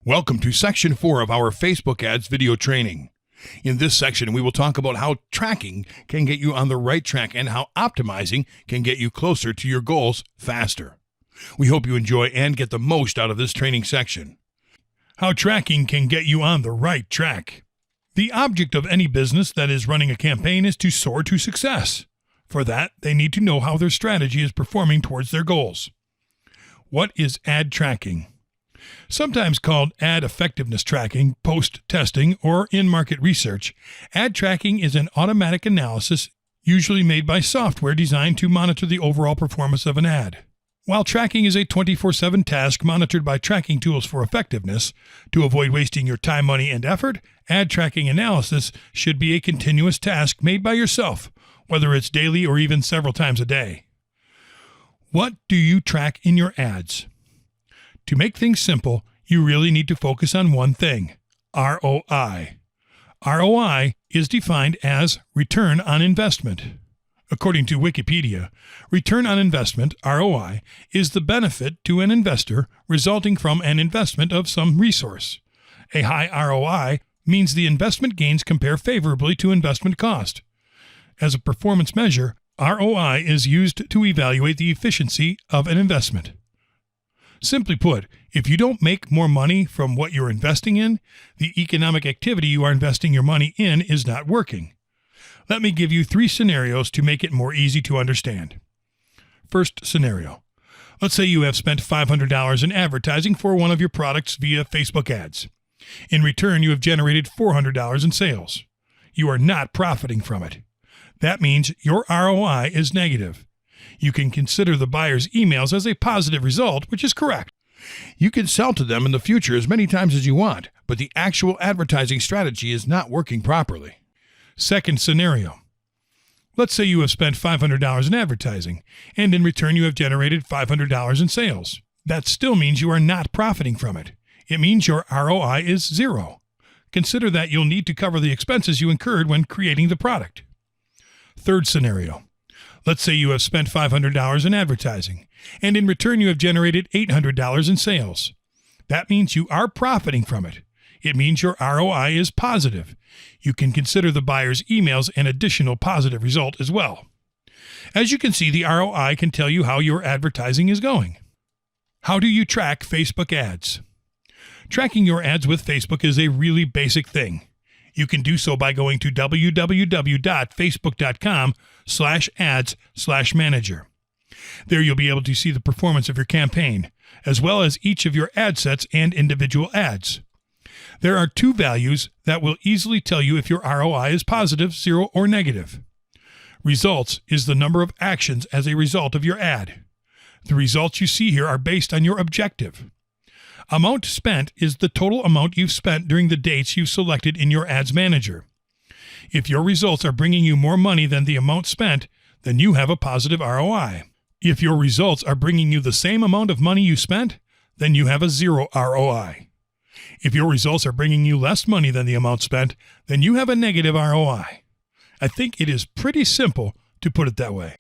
Welcome to Section 4 of our Facebook Ads video training. In this section, we will talk about how tracking can get you on the right track and how optimizing can get you closer to your goals faster. We hope you enjoy and get the most out of this training section. How tracking can get you on the right track. The object of any business that is running a campaign is to soar to success. For that, they need to know how their strategy is performing towards their goals. What is ad tracking? Sometimes called ad effectiveness tracking, post-testing, or in-market research, ad tracking is an automatic analysis usually made by software designed to monitor the overall performance of an ad. While tracking is a 24/7 task monitored by tracking tools for effectiveness, to avoid wasting your time, money, and effort, ad tracking analysis should be a continuous task made by yourself, whether it's daily or even several times a day. What do you track in your ads? To make things simple, you really need to focus on one thing: ROI. ROI is defined as return on investment. According to Wikipedia, return on investment, ROI, is the benefit to an investor resulting from an investment of some resource. A high ROI means the investment gains compare favorably to investment cost. As a performance measure, ROI is used to evaluate the efficiency of an investment. Simply put, if you don't make more money from what you're investing in, the economic activity you are investing your money in is not working. Let me give you 3 scenarios to make it more easy to understand. First scenario. Let's say you have spent $500 in advertising for one of your products via Facebook ads. In return, you have generated $400 in sales. You are not profiting from it. That means your ROI is negative. You can consider the buyer's emails as a positive result, which is correct. You can sell to them in the future as many times as you want, but the actual advertising strategy is not working properly. Second scenario. Let's say you have spent $500 in advertising, and in return you have generated $500 in sales. That still means you are not profiting from it. It means your ROI is 0. Consider that you'll need to cover the expenses you incurred when creating the product. Third scenario. Let's say you have spent $500 in advertising, and in return you have generated $800 in sales. That means you are profiting from it. It means your ROI is positive. You can consider the buyer's emails an additional positive result as well. As you can see, the ROI can tell you how your advertising is going. How do you track Facebook ads? Tracking your ads with Facebook is a really basic thing. You can do so by going to www.facebook.com/ads/manager. There you'll be able to see the performance of your campaign, as well as each of your ad sets and individual ads. There are 2 values that will easily tell you if your ROI is positive, 0, or negative. Results is the number of actions as a result of your ad. The results you see here are based on your objective. Amount spent is the total amount you've spent during the dates you've selected in your ads manager. If your results are bringing you more money than the amount spent, then you have a positive ROI. If your results are bringing you the same amount of money you spent, then you have a 0 ROI. If your results are bringing you less money than the amount spent, then you have a negative ROI. I think it is pretty simple to put it that way.